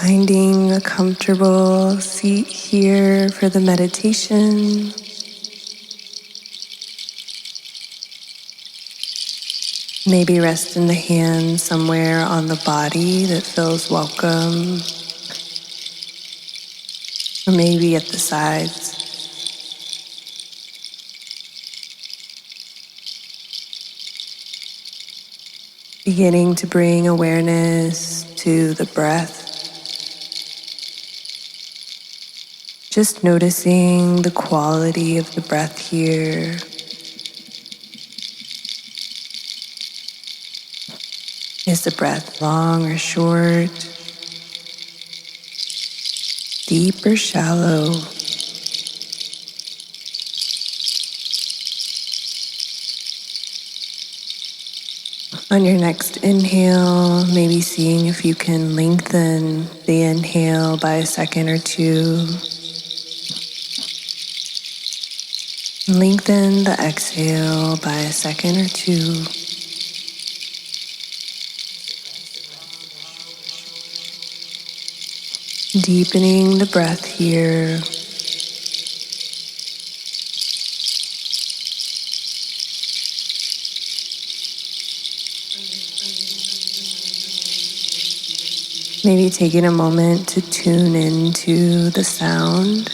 Finding a comfortable seat here for the meditation. Maybe resting the hand somewhere on the body that feels welcome, or maybe at the sides. Beginning to bring awareness to the breath. Just noticing the quality of the breath here. Is the breath long or short? Deep or shallow? On your next inhale, maybe seeing if you can lengthen the inhale by a second or two. Lengthen the exhale by a second or two. Deepening the breath here. Maybe taking a moment to tune into the sound.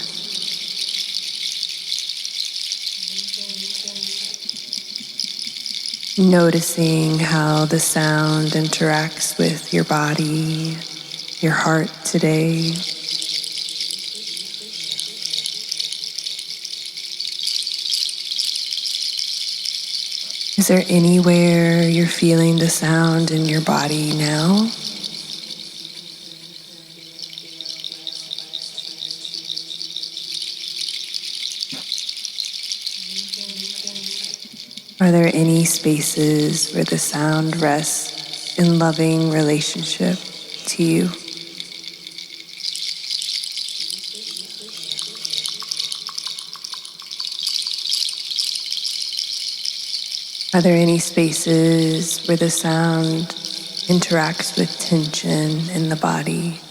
Noticing how the sound interacts with your body, your heart today. Is there anywhere you're feeling the sound in your body now? Are there any spaces where the sound rests in loving relationship to you? Are there any spaces where the sound interacts with tension in the body?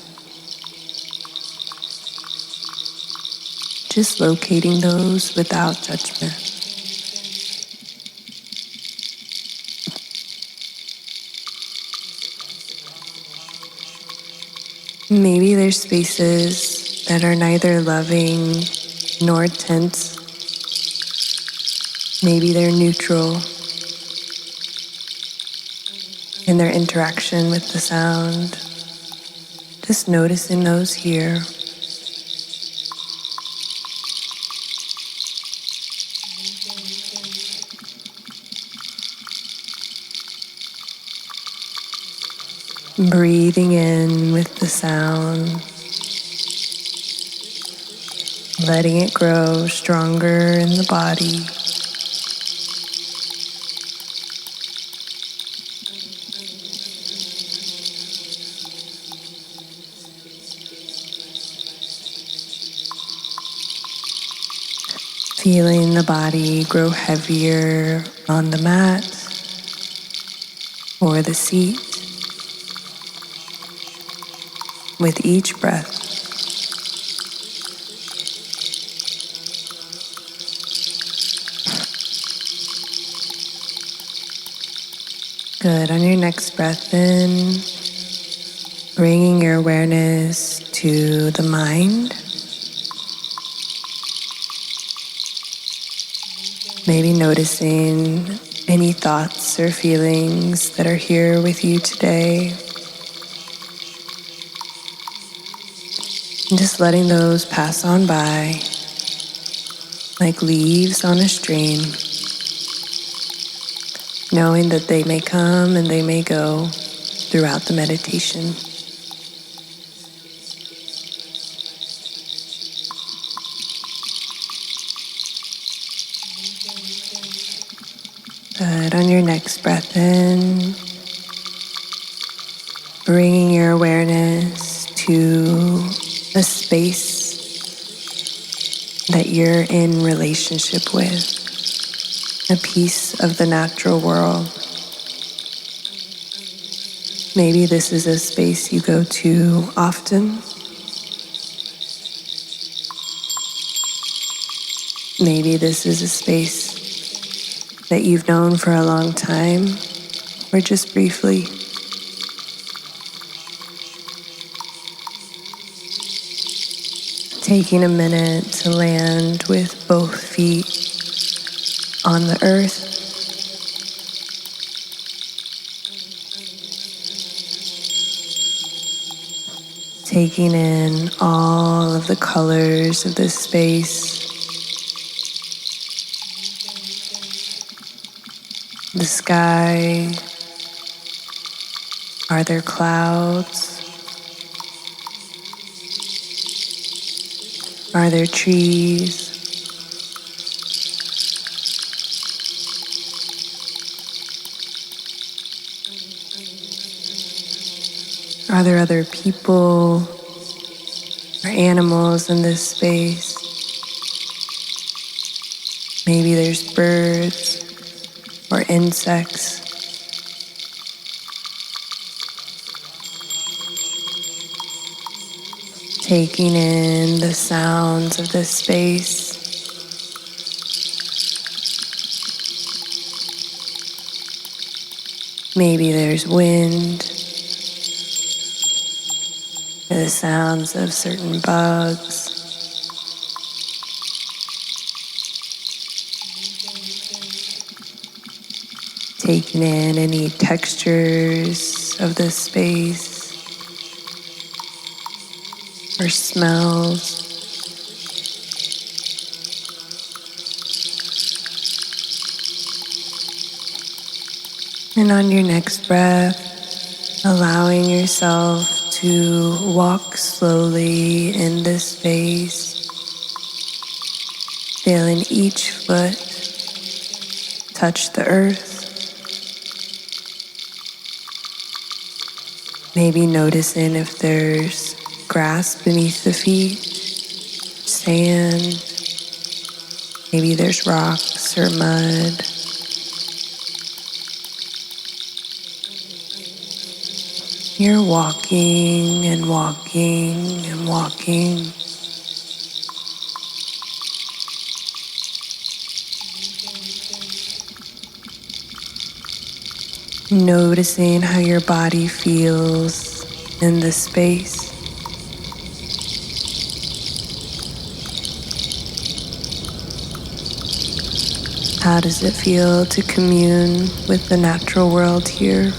Just locating those without judgment. Maybe there's spaces that are neither loving nor tense. Maybe they're neutral in their interaction with the sound. Just noticing those here. Breathing in with the sound, letting it grow stronger in the body. Feeling the body grow heavier on the mat or the seat. With each breath. Good. On your next breath in, bringing your awareness to the mind. Maybe noticing any thoughts or feelings that are here with you today. And just letting those pass on by like leaves on a stream, knowing that they may come and they may go throughout the meditation. Good. On your next breath in, bringing your awareness to a space that you're in relationship with, a piece of the natural world. Maybe this is a space you go to often. Maybe this is a space that you've known for a long time, or just briefly. Taking a minute to land with both feet on the earth. Taking in all of the colors of this space. The sky. Are there clouds? Are there trees? Are there other people or animals in this space? Maybe there's birds or insects. Taking in the sounds of this space. Maybe there's wind, the sounds of certain bugs. Taking in any textures of this space or smells. And on your next breath, allowing yourself to walk slowly in this space, feeling each foot touch the earth. Maybe noticing if there's grass beneath the feet, sand, maybe there's rocks or mud. You're walking and walking and walking. Noticing how your body feels in this space. How does it feel to commune with the natural world here?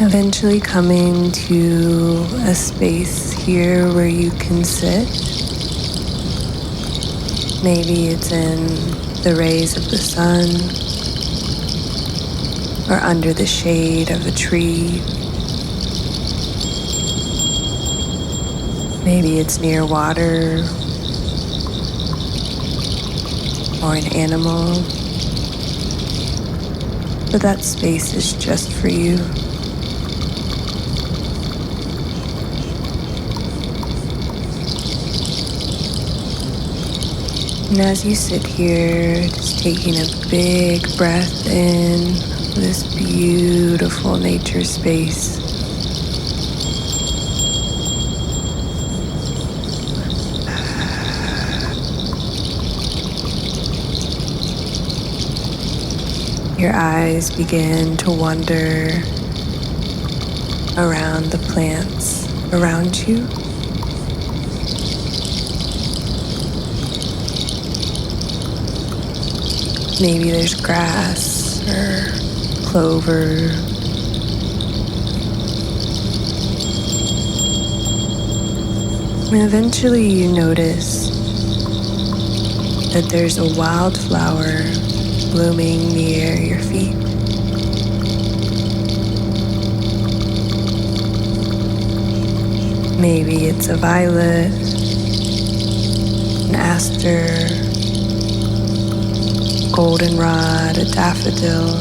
Eventually coming to a space here where you can sit. Maybe it's in the rays of the sun or under the shade of a tree. Maybe it's near water or an animal. But that space is just for you. And as you sit here, just taking a big breath in this beautiful nature space. Your eyes begin to wander around the plants around you. Maybe there's grass or clover. And eventually you notice that there's a wildflower blooming near your feet. Maybe it's a violet, an aster, goldenrod, a daffodil.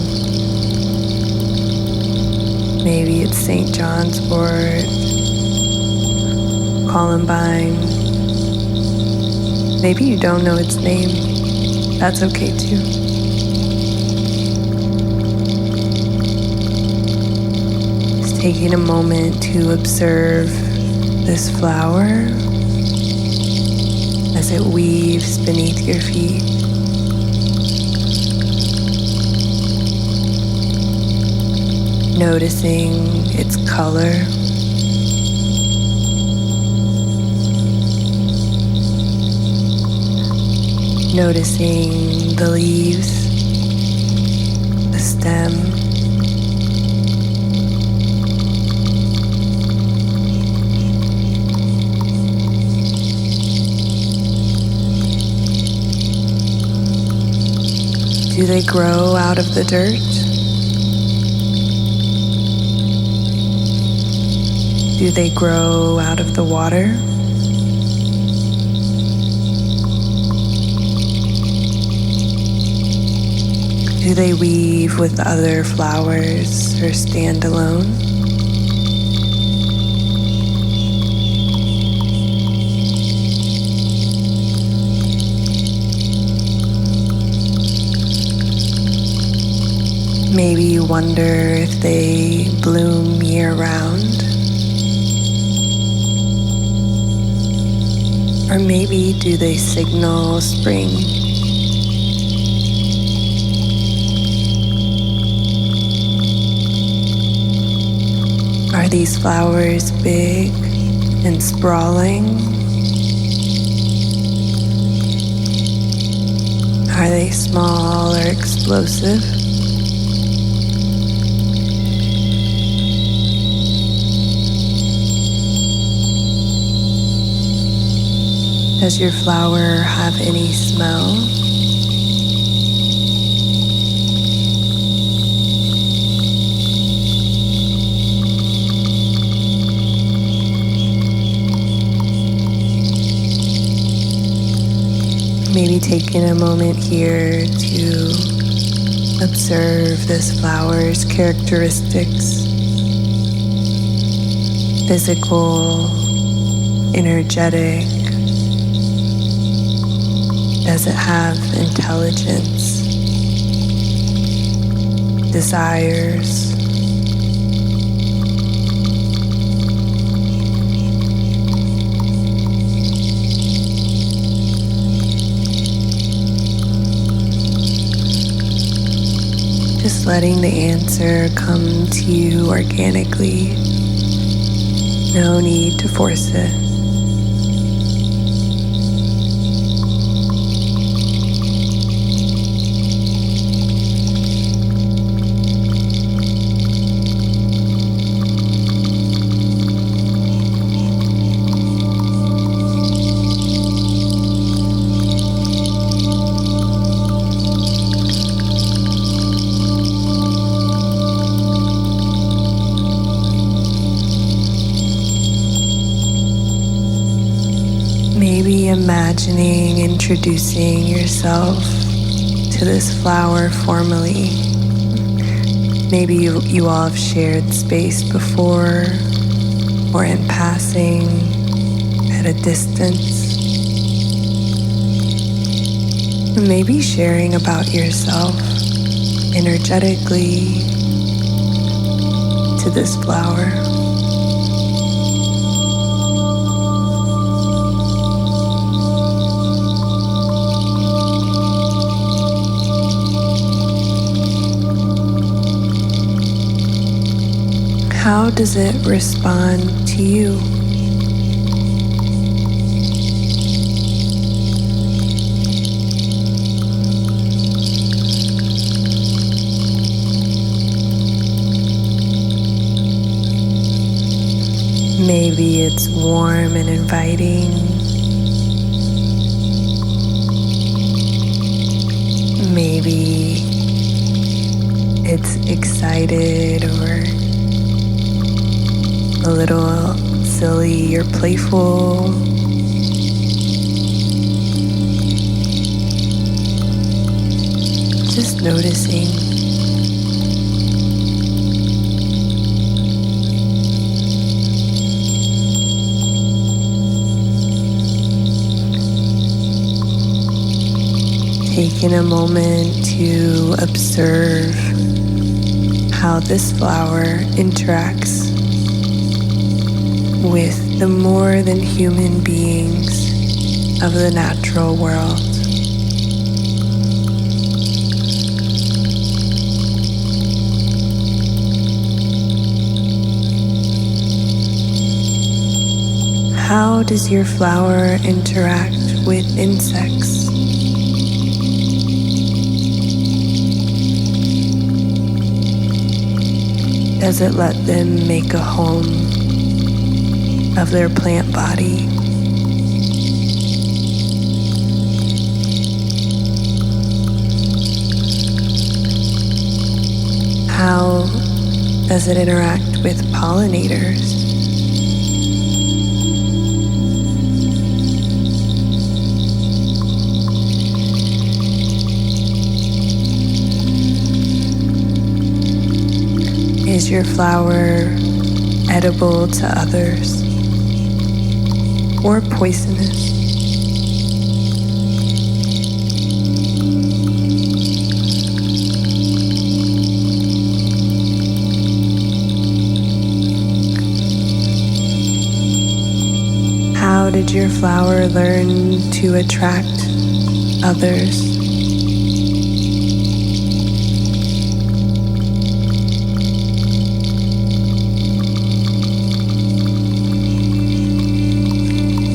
Maybe it's St. John's wort, columbine. Maybe you don't know its name. That's okay too. Just taking a moment to observe this flower as it weaves beneath your feet. Noticing its color. Noticing the leaves, the stem. Do they grow out of the dirt? Do they grow out of the water? Do they weave with other flowers or stand alone? Maybe you wonder if they bloom year-round. Or maybe do they signal spring? Are these flowers big and sprawling? Are they small or explosive? Does your flower have any smell? Maybe taking a moment here to observe this flower's characteristics, physical, energetic. Does it have intelligence, desires? Just letting the answer come to you organically. No need to force it. Maybe imagining introducing yourself to this flower formally. Maybe you all have shared space before or in passing at a distance. Maybe sharing about yourself energetically to this flower. How does it respond to you? Maybe it's warm and inviting. Maybe it's excited or a little silly or playful. Just noticing. taking a moment to observe how this flower interacts with the more than human beings of the natural world. How does your flower interact with insects? Does it let them make a home of their plant body? How does it interact with pollinators? Is your flower edible to others or poisonous? How did your flower learn to attract others?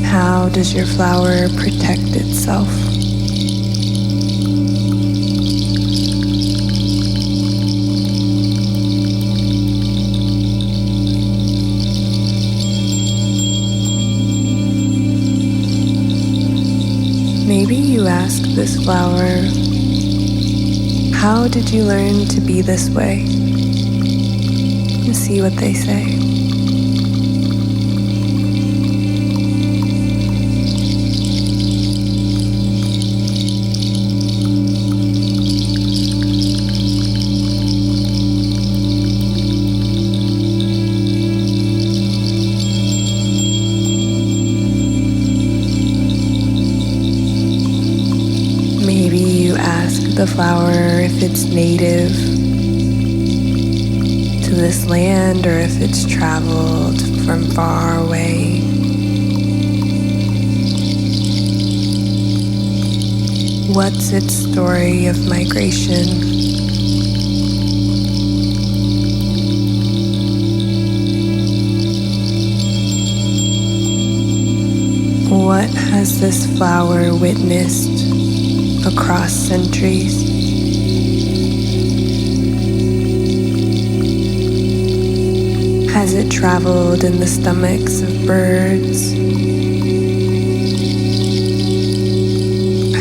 How does your flower protect itself? Maybe you ask this flower, how did you learn to be this way? And see what they say. The flower if it's native to this land or if it's traveled from far away. What's its story of migration? What has this flower witnessed across centuries? Has it traveled in the stomachs of birds?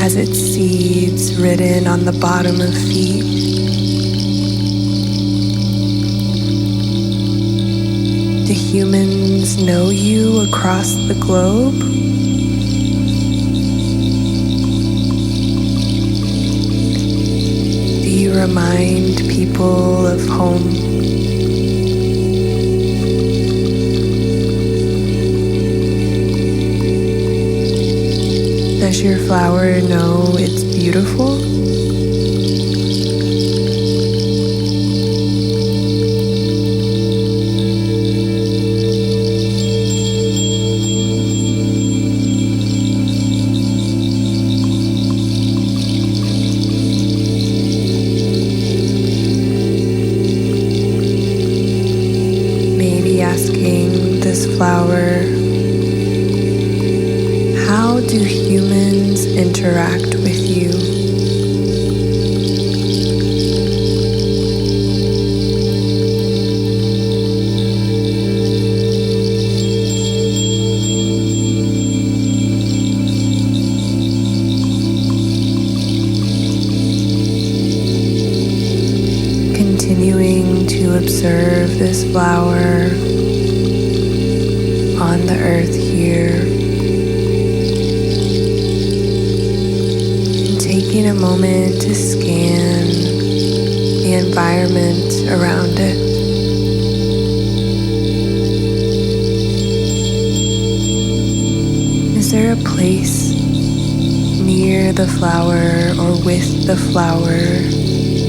Has its seeds ridden on the bottom of feet? Do humans know you across the globe? Remind people of home. Does your flower know it's beautiful? Flower, how do humans interact with you? Continuing to observe this flower on the earth here, and taking a moment to scan the environment around it. Is there a place near the flower or with the flower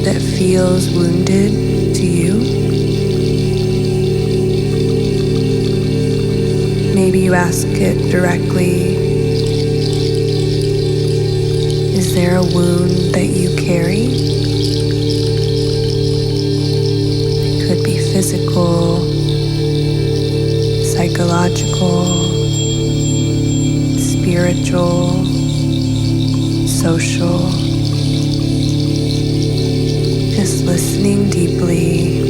that feels wounded to you. Maybe you ask it directly, is there a wound that you carry? It could be physical, psychological, spiritual, social. Just listening deeply.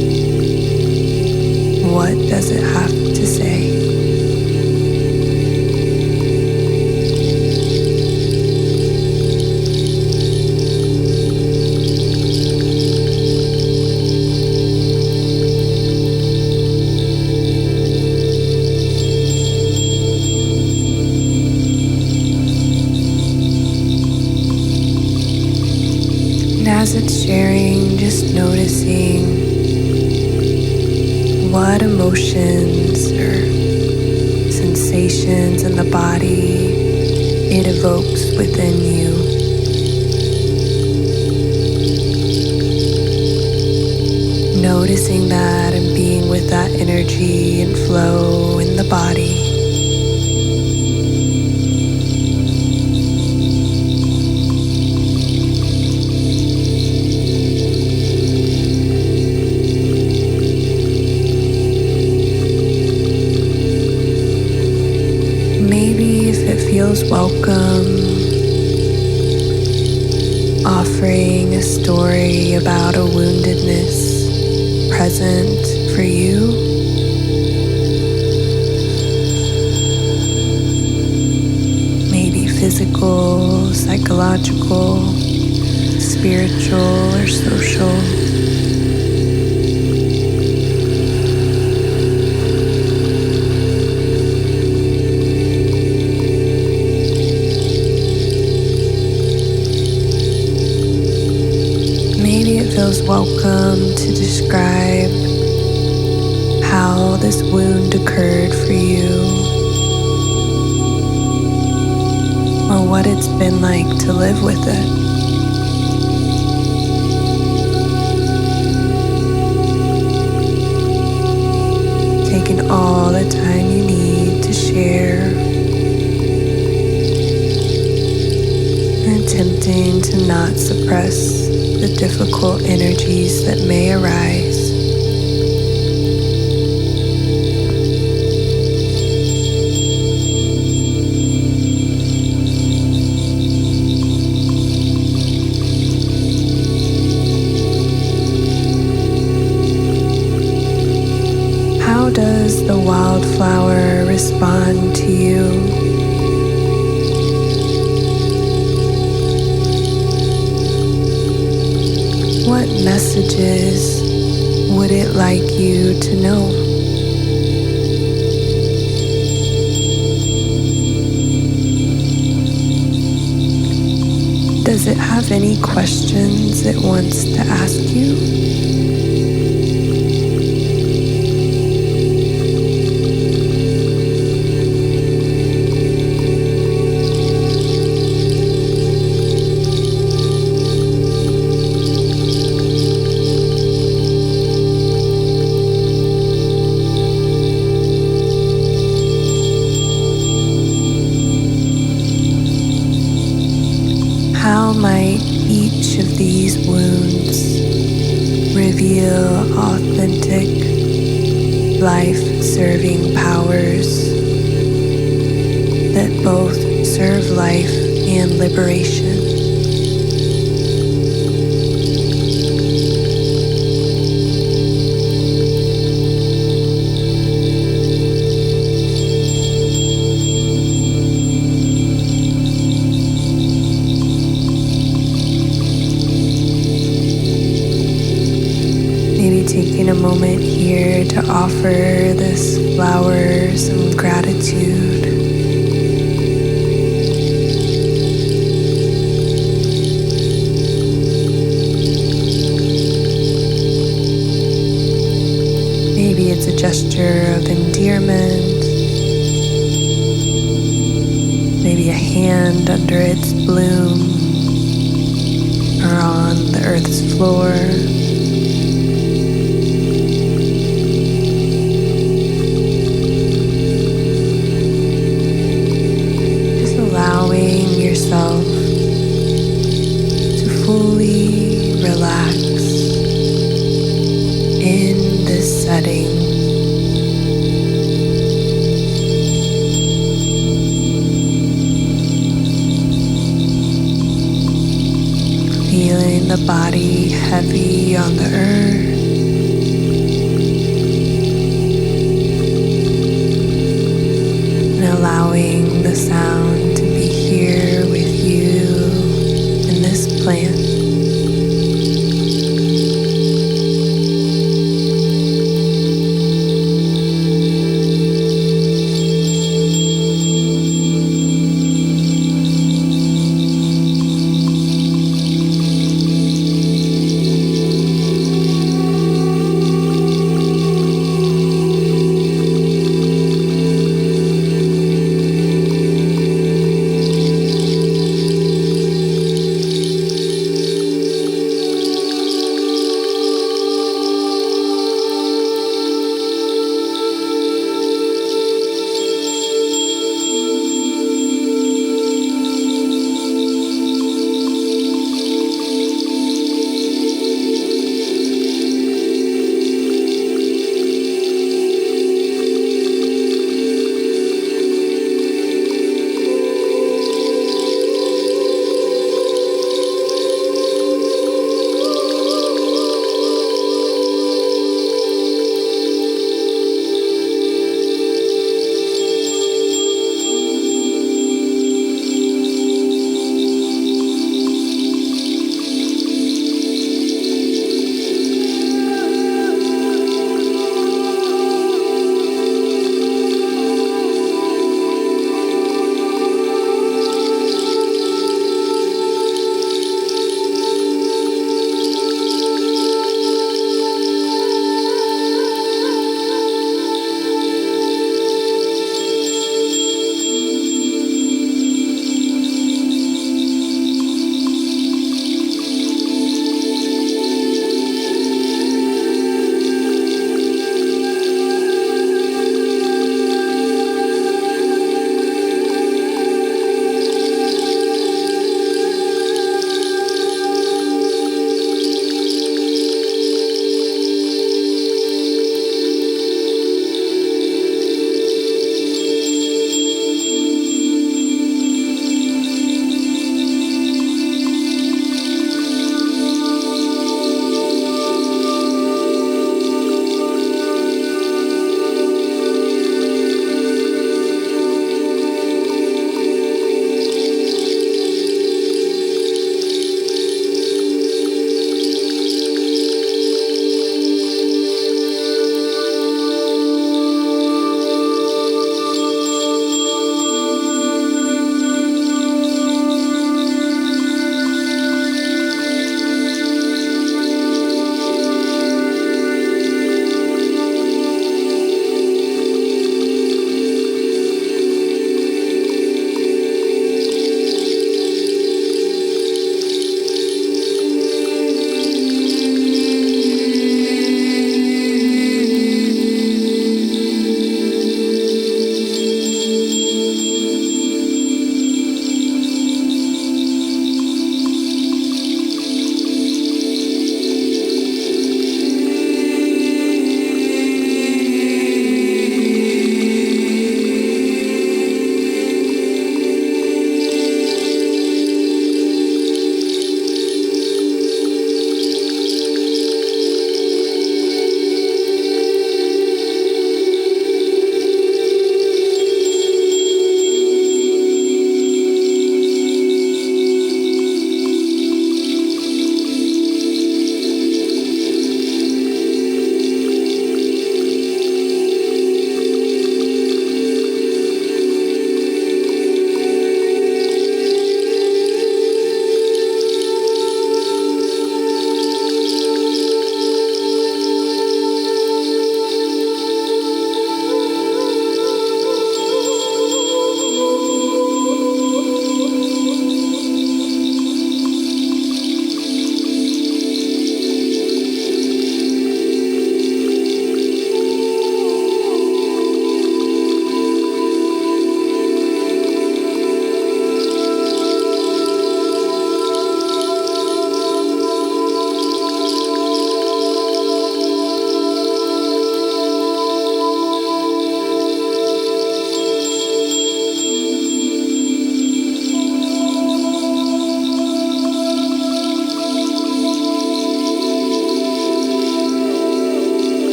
What does it have to say? As it's sharing, just noticing what emotions or sensations in the body it evokes within you. Noticing that and being with that energy and flow in the body. Feels welcome, offering a story about a woundedness present for you. Maybe physical, psychological, spiritual, or social. Feels welcome to describe how this wound occurred for you, or what it's been like to live with it. Taking all the time you need to share, and attempting to not suppress the difficult energies that may arise. How does the wildflower respond to you? What messages would it like you to know? Does it have any questions it wants to ask you? How might each of these wounds reveal authentic, life-serving powers that both serve life and liberation? Taking a moment here to offer this flower some gratitude. Maybe it's a gesture of endearment, maybe a hand under its bloom or on the earth's floor. Just allowing yourself to fully relax in this setting. Feeling the body heavy on the earth. And allowing the sound to be here with you in this plant.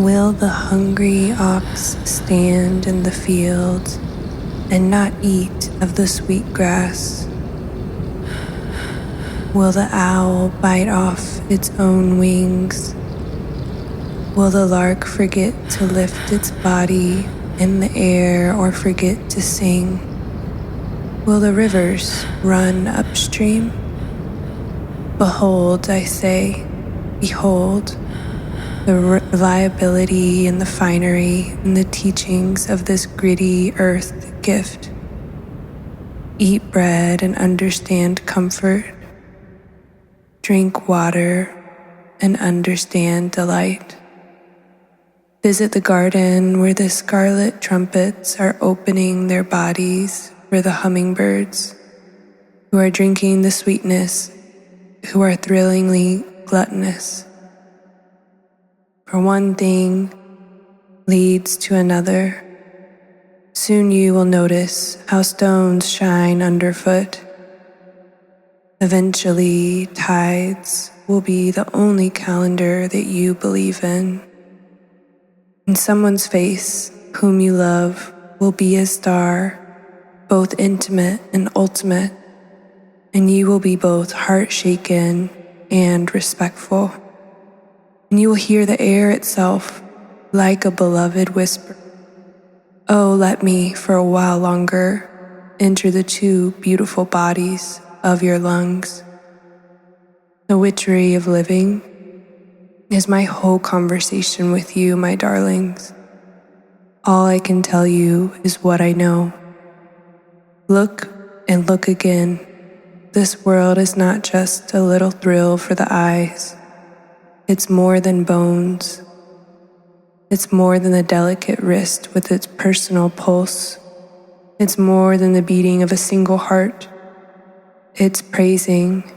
Will the hungry ox stand in the field and not eat of the sweet grass? Will the owl bite off its own wings? Will the lark forget to lift its body in the air or forget to sing? Will the rivers run upstream? Behold, I say, behold, the reliability and the finery and the teachings of this gritty earth gift. Eat bread and understand comfort. Drink water and understand delight. Visit the garden where the scarlet trumpets are opening their bodies for the hummingbirds, who are drinking the sweetness, who are thrillingly gluttonous. For one thing leads to another. Soon you will notice how stones shine underfoot. Eventually, tides will be the only calendar that you believe in. And someone's face whom you love will be a star, both intimate and ultimate, and you will be both heart-shaken and respectful. And you will hear the air itself like a beloved whisper. Oh, let me, for a while longer, enter the two beautiful bodies of your lungs. The witchery of living is my whole conversation with you, my darlings. All I can tell you is what I know. Look and look again. This world is not just a little thrill for the eyes. It's more than bones. It's more than the delicate wrist with its personal pulse. It's more than the beating of a single heart. It's praising.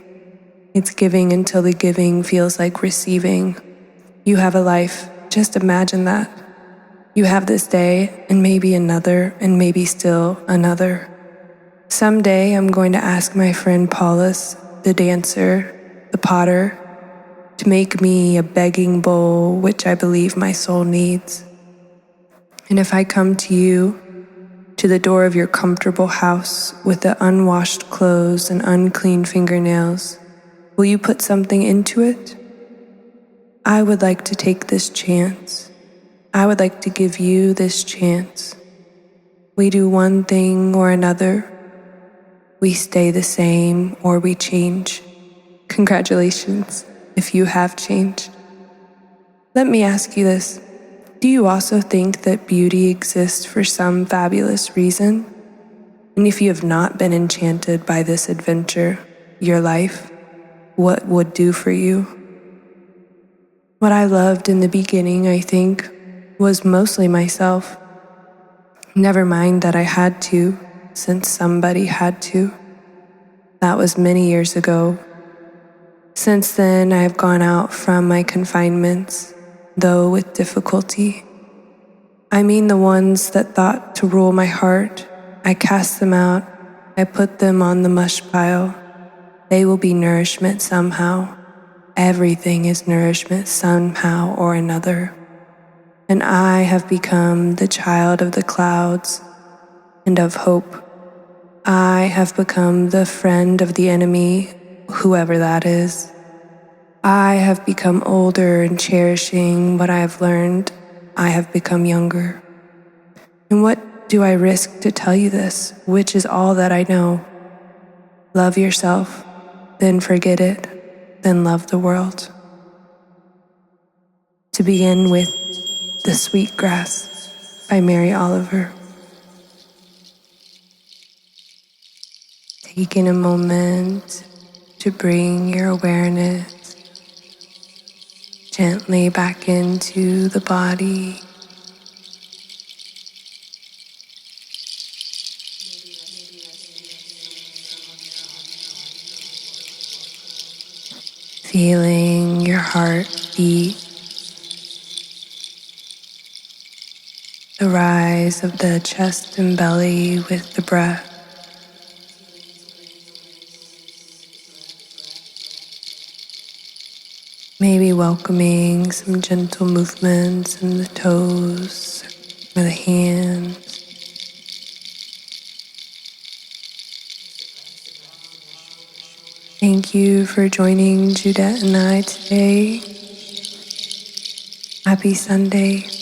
It's giving until the giving feels like receiving. You have a life. Just imagine that. You have this day, and maybe another, and maybe still another. Someday I'm going to ask my friend Paulus, the dancer, the potter, to make me a begging bowl which I believe my soul needs. And if I come to you, to the door of your comfortable house with the unwashed clothes and unclean fingernails, will you put something into it? I would like to take this chance. I would like to give you this chance. We do one thing or another. We stay the same or we change. Congratulations, if you have changed. Let me ask you this. Do you also think that beauty exists for some fabulous reason? And if you have not been enchanted by this adventure, your life, what would do for you? What I loved in the beginning, I think, was mostly myself. Never mind that I had to, since somebody had to. That was many years ago. Since then, I have gone out from my confinements, though with difficulty. I mean the ones that thought to rule my heart. I cast them out. I put them on the mush pile. They will be nourishment somehow. Everything is nourishment somehow or another. And I have become the child of the clouds and of hope. I have become the friend of the enemy, whoever that is. I have become older and cherishing what I have learned. I have become younger. And what do I risk to tell you this, which is all that I know? Love yourself, then forget it, then love the world. To begin with, The Sweetgrass by Mary Oliver. Taking a moment to bring your awareness gently back into the body. Feeling your heart beat, the rise of the chest and belly with the breath. Maybe welcoming some gentle movements in the toes or the hands. Thank you for joining Judette and I today. Happy Sunday.